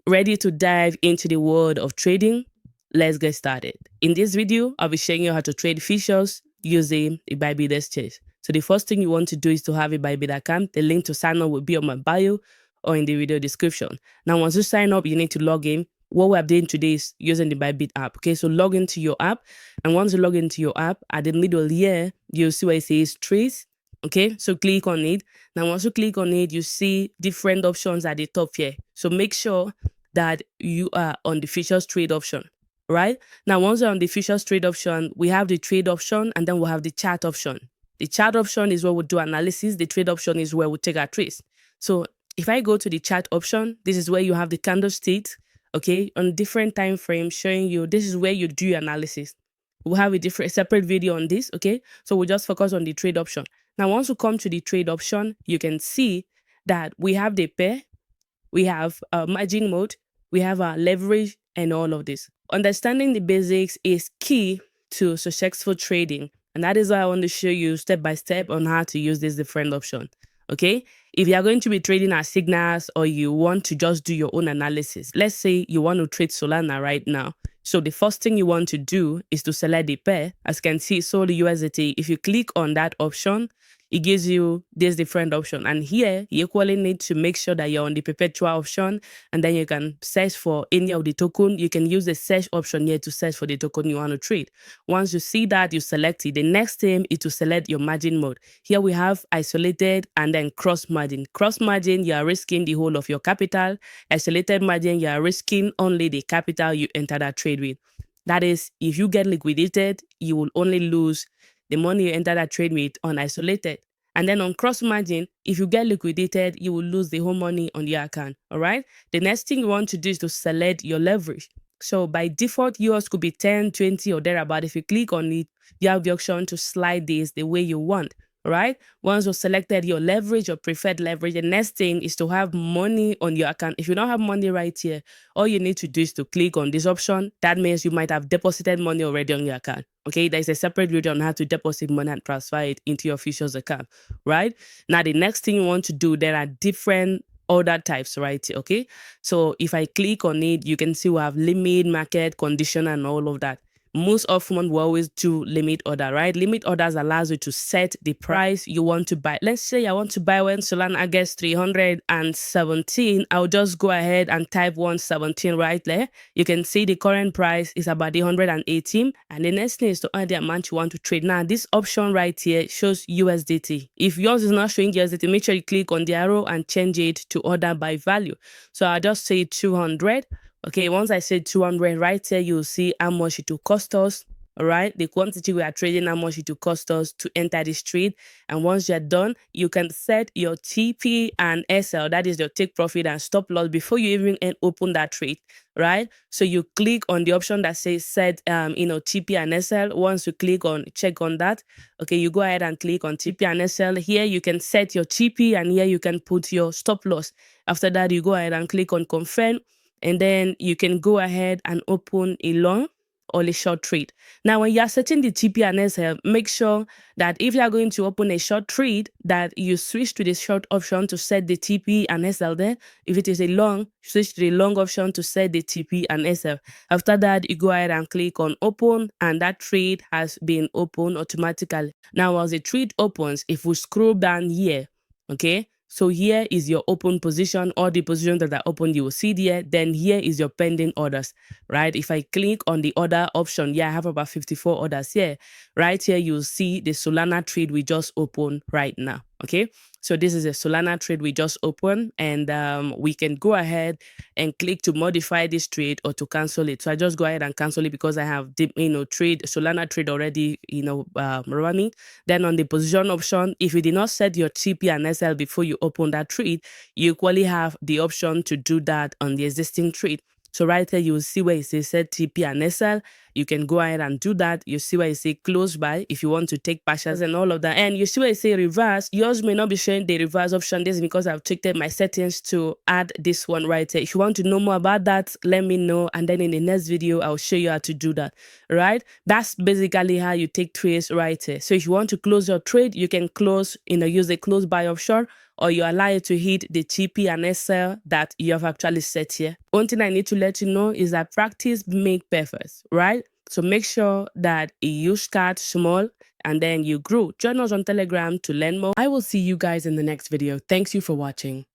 Ready to dive into the world of trading? Let's get started. In this video, I'll be showing you how to trade futures using a Bybit exchange. So the first thing you want to do is to have a Bybit account. The link to sign up will be on my bio or in the video description. Now, once you sign up, you need to log in. What we're doing today is using the Bybit app. Okay, so log into your app. And once you log into your app, at the middle here, you'll see where it says trades. Okay, so click on it. Now, once you click on it, you see different options at the top here. So make sure that you are on the futures trade option, right? Now, once you're on the futures trade option, we have the trade option and then we'll have the chart option. The chart option is where we'll do analysis. The trade option is where we'll take our trades. So if I go to the chart option, this is where you have the candlesticks, okay, on different time frames showing you this is where you do your analysis. We'll have a separate video on this, okay? So we'll just focus on the trade option. Now, once we come to the trade option, you can see that we have the pair, we have margin mode, we have our leverage and all of this. Understanding the basics is key to successful trading. And that is why I want to show you step by step on how to use this different option. Okay, if you are going to be trading at signals or you want to just do your own analysis, let's say you want to trade Solana right now. So the first thing you want to do is to select the pair. As you can see, Sol USDT. If you click on that option, it gives you this different option. And here, you equally need to make sure that you're on the perpetual option, and then you can search for any of the token. You can use the search option here to search for the token you want to trade. Once you see that, you select it. The next thing is to select your margin mode. Here we have isolated and then cross margin. Cross margin, you are risking the whole of your capital. Isolated margin, you are risking only the capital you enter that trade with. That is, if you get liquidated, you will only lose the money you enter that trade with on isolated. And then on cross margin, if you get liquidated, you will lose the whole money on your account. All right. The next thing you want to do is to select your leverage. So by default, yours could be 10, 20 or thereabout. If you click on it, you have the option to slide this the way you want. All right. Once you've selected your leverage or preferred leverage, the next thing is to have money on your account. If you don't have money right here, all you need to do is to click on this option. That means you might have deposited money already on your account. Okay, there's a separate video on how to deposit money and transfer it into your futures account, right? Now, the next thing you want to do, there are different order types, right? Okay, so if I click on it, you can see we have limit, market, condition, and all of that. Most often we always do limit order, right? Limit orders allows you to set the price you want to buy. Let's say I want to buy when Solana gets 317. I'll just go ahead and type 117 right there. You can see the current price is about 118. And the next thing is to add the amount you want to trade. Now, this option right here shows USDT. If yours is not showing USDT, make sure you click on the arrow and change it to order by value. So I'll just say 200. Okay, once I say 200 right here, you'll see how much it will cost us. All right, the quantity we are trading, how much it will cost us to enter this trade. And once you're done, you can set your TP and SL, that is your take profit and stop loss before you even open that trade, right? So you click on the option that says set, TP and SL. Once you click on, check on that. Okay, you go ahead and click on TP and SL. Here you can set your TP and here you can put your stop loss. After that, you go ahead and click on confirm. And then you can go ahead and open a long or a short trade. Now, when you're setting the TP and SL, make sure that if you're going to open a short trade, that you switch to the short option to set the TP and SL there. If it is a long, switch to the long option to set the TP and SL. After that, you go ahead and click on open, and that trade has been opened automatically. Now, as the trade opens, if we scroll down here, okay, so here is your open position, all the positions that are open, you will see there. Then here is your pending orders, right? If I click on the order option, yeah, I have about 54 orders here. Right here, you'll see the Solana trade we just opened right now, okay? So this is a Solana trade we just opened, and we can go ahead and click to modify this trade or to cancel it. So I just go ahead and cancel it because I have Solana trade already, running. Then on the position option, if you did not set your TP and SL before you open that trade, you equally have the option to do that on the existing trade. So right here, you will see where it says set TP and SL. You can go ahead and do that. You see where it says close by if you want to take partials and all of that. And you see where it says reverse. Yours may not be showing the reverse option. This is because I've checked my settings to add this one right here. If you want to know more about that, let me know. And then in the next video, I'll show you how to do that. Right? That's basically how you take trades right here. So if you want to close your trade, you can close, use a close by option. or you allow it to hit the TP and SL that you have actually set here. One thing I need to let you know is that practice makes perfect, right? So make sure that you start small and then you grow. Join us on Telegram to learn more. I will see you guys in the next video. Thanks you for watching.